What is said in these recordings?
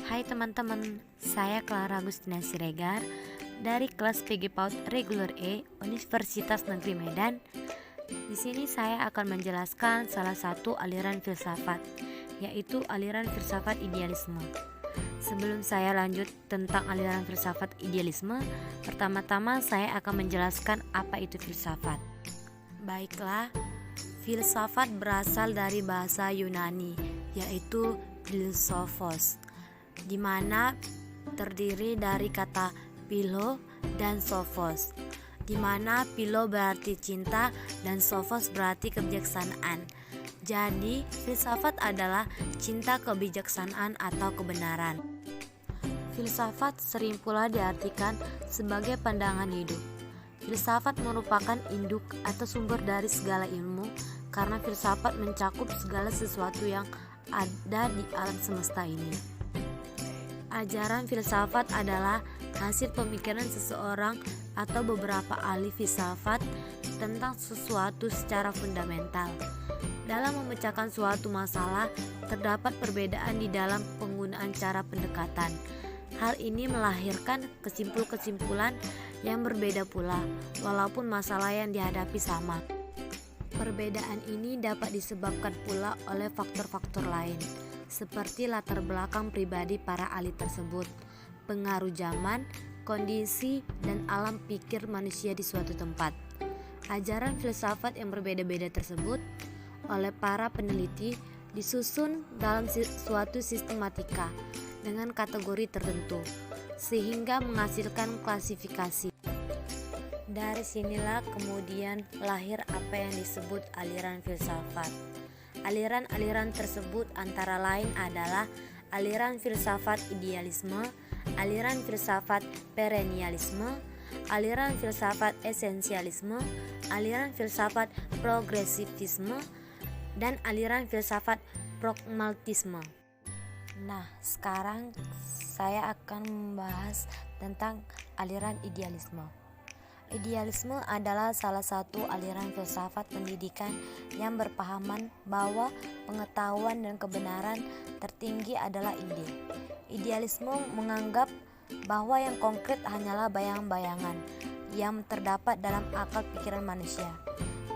Hai teman-teman, saya Clara Agustina Siregar dari kelas PG PAUD Reguler E Universitas Negeri Medan. Di sini saya akan menjelaskan salah satu aliran filsafat, yaitu aliran filsafat idealisme. Sebelum saya lanjut tentang aliran filsafat idealisme, pertama-tama saya akan menjelaskan apa itu filsafat. Baiklah, filsafat berasal dari bahasa Yunani, yaitu philosophos, di mana terdiri dari kata philo dan sophos, di mana philo berarti cinta dan sophos berarti kebijaksanaan. Jadi, filsafat adalah cinta kebijaksanaan atau kebenaran. Filsafat sering pula diartikan sebagai pandangan hidup. Filsafat merupakan induk atau sumber dari segala ilmu, karena filsafat mencakup segala sesuatu yang ada di alam semesta ini. Ajaran filsafat adalah hasil pemikiran seseorang atau beberapa ahli filsafat tentang sesuatu secara fundamental. Dalam memecahkan suatu masalah, terdapat perbedaan di dalam penggunaan cara pendekatan. Hal ini melahirkan kesimpulan-kesimpulan yang berbeda pula, walaupun masalah yang dihadapi sama. Perbedaan ini dapat disebabkan pula oleh faktor-faktor lain, seperti latar belakang pribadi para ahli tersebut, pengaruh zaman, kondisi, dan alam pikir manusia di suatu tempat. Ajaran filsafat yang berbeda-beda tersebut oleh para peneliti disusun dalam suatu sistematika dengan kategori tertentu, sehingga menghasilkan klasifikasi. Dari sinilah kemudian lahir apa yang disebut aliran filsafat. Aliran-aliran tersebut antara lain adalah aliran filsafat idealisme, aliran filsafat perennialisme, aliran filsafat esensialisme, aliran filsafat progresivisme, dan aliran filsafat pragmatisme. Nah, sekarang saya akan membahas tentang aliran idealisme. Idealisme adalah salah satu aliran filsafat pendidikan yang berpahaman bahwa pengetahuan dan kebenaran tertinggi adalah ide. Idealisme menganggap bahwa yang konkret hanyalah bayang-bayangan yang terdapat dalam akal pikiran manusia.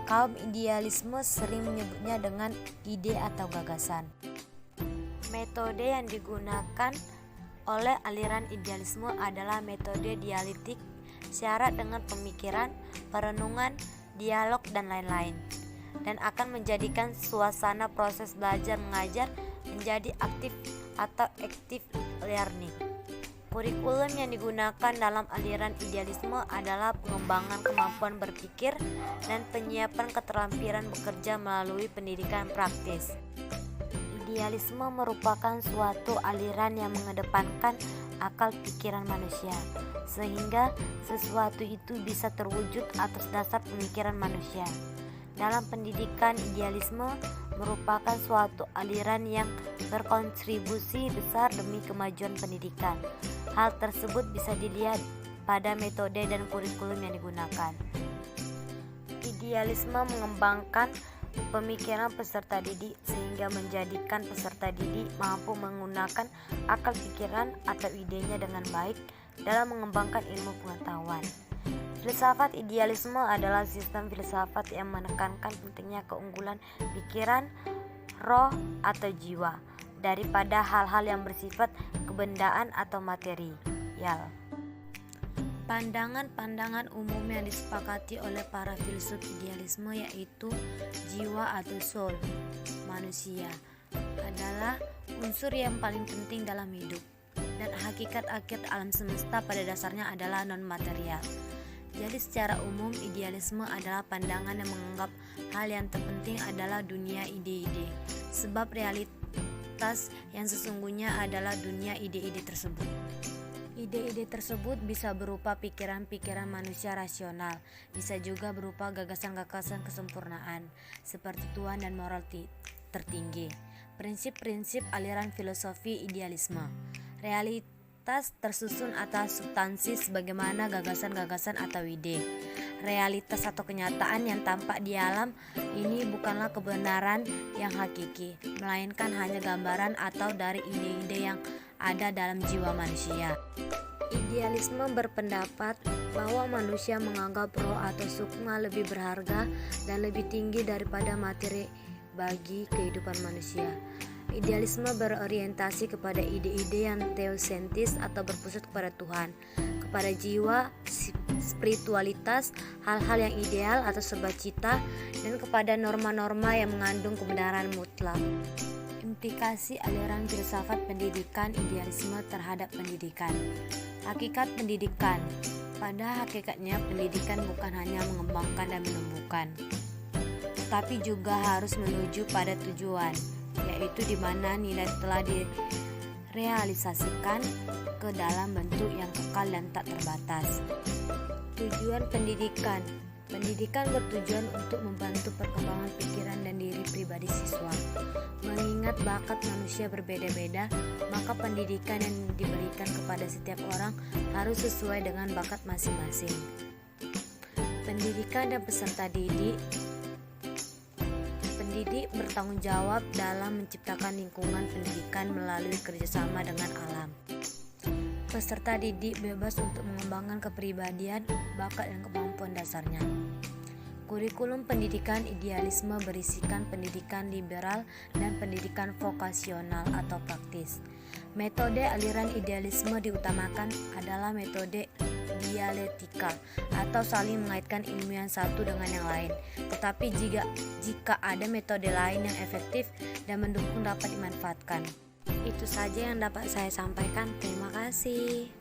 Kaum idealisme sering menyebutnya dengan ide atau gagasan. Metode yang digunakan oleh aliran idealisme adalah metode dialektik, syarat dengan pemikiran, perenungan, dialog, dan lain-lain, dan akan menjadikan suasana proses belajar mengajar menjadi aktif atau active learning. Kurikulum yang digunakan dalam aliran idealisme adalah pengembangan kemampuan berpikir dan penyiapan keterampilan bekerja melalui pendidikan praktis. Idealisme merupakan suatu aliran yang mengedepankan akal pikiran manusia, sehingga sesuatu itu bisa terwujud atas dasar pemikiran manusia. Dalam pendidikan, idealisme merupakan suatu aliran yang berkontribusi besar demi kemajuan pendidikan. Hal tersebut bisa dilihat pada metode dan kurikulum yang digunakan. Idealisme mengembangkan pemikiran peserta didik sehingga menjadikan peserta didik mampu menggunakan akal pikiran atau idenya dengan baik dalam mengembangkan ilmu pengetahuan. Filsafat idealisme adalah sistem filsafat yang menekankan pentingnya keunggulan pikiran, roh, atau jiwa daripada hal-hal yang bersifat kebendaan atau material. Pandangan-pandangan umum yang disepakati oleh para filsuf idealisme yaitu jiwa atau soul manusia adalah unsur yang paling penting dalam hidup, dan hakikat akhir alam semesta pada dasarnya adalah non-material. Jadi secara umum idealisme adalah pandangan yang menganggap hal yang terpenting adalah dunia ide-ide, sebab realitas yang sesungguhnya adalah dunia ide-ide tersebut. Ide-ide tersebut bisa berupa pikiran-pikiran manusia rasional, bisa juga berupa gagasan-gagasan kesempurnaan, seperti Tuhan dan moral tertinggi. Prinsip-prinsip aliran filosofi idealisme. Realitas tersusun atas substansi sebagaimana gagasan-gagasan atau ide. Realitas atau kenyataan yang tampak di alam ini bukanlah kebenaran yang hakiki, melainkan hanya gambaran atau dari ide-ide yang ada dalam jiwa manusia. Idealisme berpendapat bahwa manusia menganggap roh atau sukma lebih berharga dan lebih tinggi daripada materi bagi kehidupan manusia. Idealisme berorientasi kepada ide-ide yang teosentis atau berpusat kepada Tuhan, kepada jiwa, spiritualitas, hal-hal yang ideal atau sebuah cita, dan kepada norma-norma yang mengandung kebenaran mutlak. Implikasi aliran filsafat pendidikan idealisme terhadap pendidikan. Hakikat pendidikan. Pada hakikatnya pendidikan bukan hanya mengembangkan dan menumbuhkan, tetapi juga harus menuju pada tujuan, yaitu di mana nilai telah direalisasikan ke dalam bentuk yang kekal dan tak terbatas. Tujuan pendidikan. Pendidikan bertujuan untuk membantu perkembangan pikiran dan diri pribadi siswa. Mengingat bakat manusia berbeda-beda, maka pendidikan yang diberikan kepada setiap orang harus sesuai dengan bakat masing-masing. Pendidikan dan peserta didik. Pendidik bertanggung jawab dalam menciptakan lingkungan pendidikan melalui kerjasama dengan alam. Peserta didik bebas untuk mengembangkan kepribadian, bakat, dan kemampuan dasarnya. Kurikulum pendidikan idealisme berisikan pendidikan liberal dan pendidikan vokasional atau praktis. Metode aliran idealisme diutamakan adalah metode dialektika atau saling mengaitkan ilmu yang satu dengan yang lain. Tetapi jika ada metode lain yang efektif dan mendukung dapat dimanfaatkan. Itu saja yang dapat saya sampaikan. Terima kasih.